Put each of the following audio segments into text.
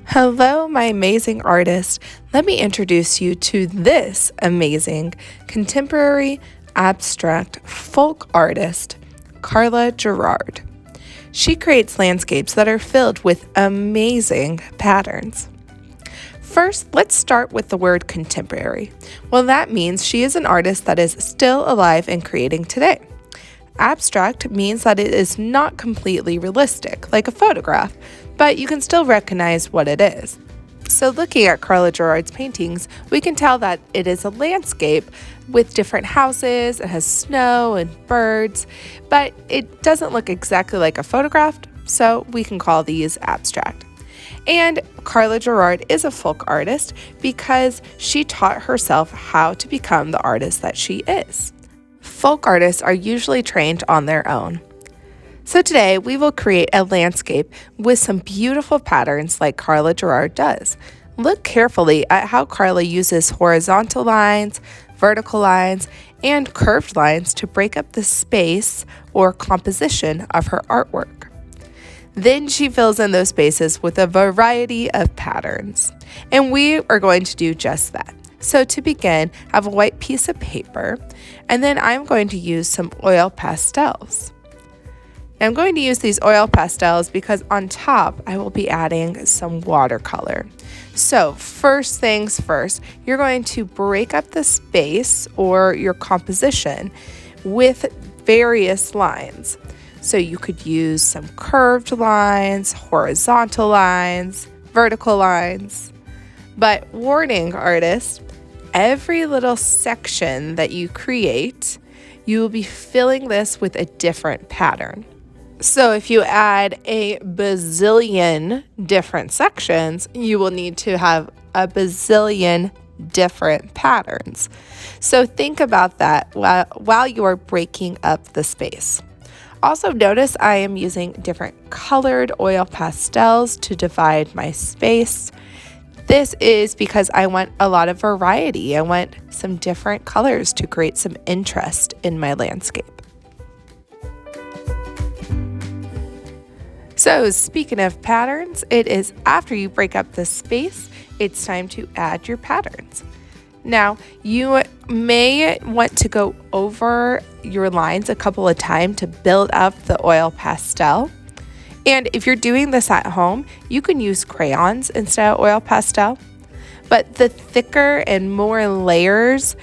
Hello, my amazing artist. Let me introduce you to this amazing contemporary abstract folk artist, Karla Gerard. She creates landscapes that are filled with amazing patterns. First, let's start with the word contemporary. Well, that means she is an artist that is still alive and creating today. Abstract means that it is not completely realistic, like a photograph, but you can still recognize what it is. So looking at Karla Gerard's paintings, we can tell that it is a landscape with different houses, it has snow and birds, but it doesn't look exactly like a photograph, so we can call these abstract. And Karla Gerard is a folk artist because she taught herself how to become the artist that she is. Folk artists are usually trained on their own. So today we will create a landscape with some beautiful patterns like Karla Gerard does. Look carefully at how Karla uses horizontal lines, vertical lines, and curved lines to break up the space or composition of her artwork. Then she fills in those spaces with a variety of patterns. And we are going to do just that. So to begin, I have a white piece of paper, and then I'm going to use some oil pastels. Now I'm going to use these oil pastels because on top I will be adding some watercolor. So first things first, you're going to break up the space or your composition with various lines. So you could use some curved lines, horizontal lines, vertical lines. But warning, artists, every little section that you create, you will be filling this with a different pattern. So if you add a bazillion different sections, you will need to have a bazillion different patterns. So think about that while you are breaking up the space. Also notice I am using different colored oil pastels to divide my space. This is because I want a lot of variety. I want some different colors to create some interest in my landscape. So speaking of patterns, it is after you break up the space, it's time to add your patterns. Now, you may want to go over your lines a couple of times to build up the oil pastel. And if you're doing this at home, you can use crayons instead of oil pastel. But the thicker and more layers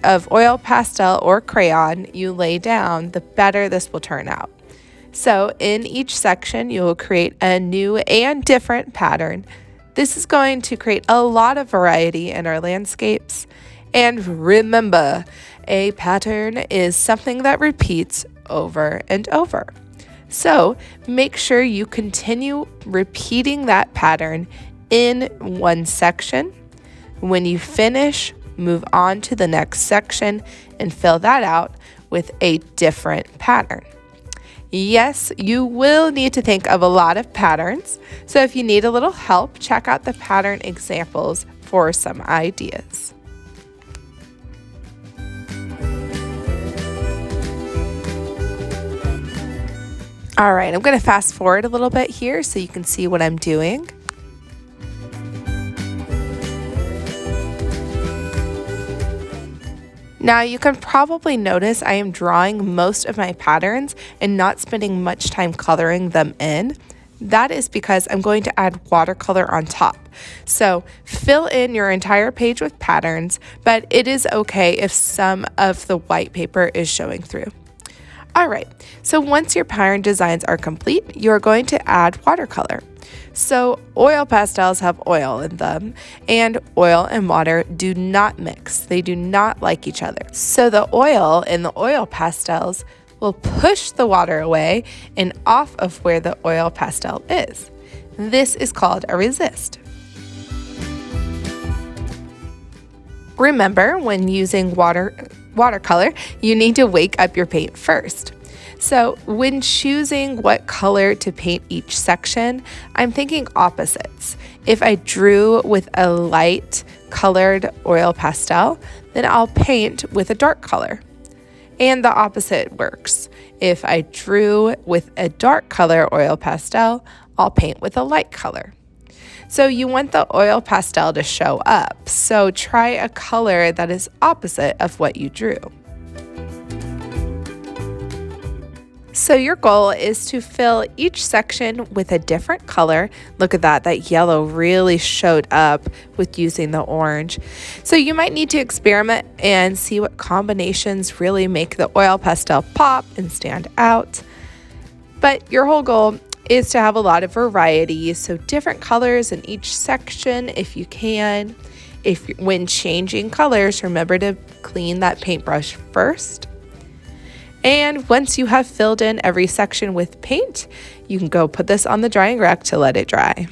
of oil pastel or crayon you lay down, the better this will turn out. So in each section, you will create a new and different pattern. This is going to create a lot of variety in our landscapes. And remember, a pattern is something that repeats over and over. So make sure you continue repeating that pattern in one section. When you finish, move on to the next section and fill that out with a different pattern. Yes, you will need to think of a lot of patterns. So if you need a little help, check out the pattern examples for some ideas. All right, I'm going to fast forward a little bit here so you can see what I'm doing. Now you can probably notice I am drawing most of my patterns and not spending much time coloring them in. That is because I'm going to add watercolor on top. So fill in your entire page with patterns, but it is okay if some of the white paper is showing through. All right, so once your pattern designs are complete, you're going to add watercolor. So oil pastels have oil in them, and oil and water do not mix. They do not like each other. So the oil in the oil pastels will push the water away and off of where the oil pastel is. This is called a resist. Remember, when using watercolor, you need to wake up your paint first. So when choosing what color to paint each section, I'm thinking opposites. If I drew with a light colored oil pastel, then I'll paint with a dark color. And the opposite works. If I drew with a dark color oil pastel, I'll paint with a light color. So you want the oil pastel to show up, so try a color that is opposite of what you drew. So your goal is to fill each section with a different color. Look at that yellow really showed up with using the orange. So you might need to experiment and see what combinations really make the oil pastel pop and stand out. But your whole goal is to have a lot of variety, so different colors in each section if you can. When changing colors, remember to clean that paintbrush first. And once you have filled in every section with paint, you can go put this on the drying rack to let it dry.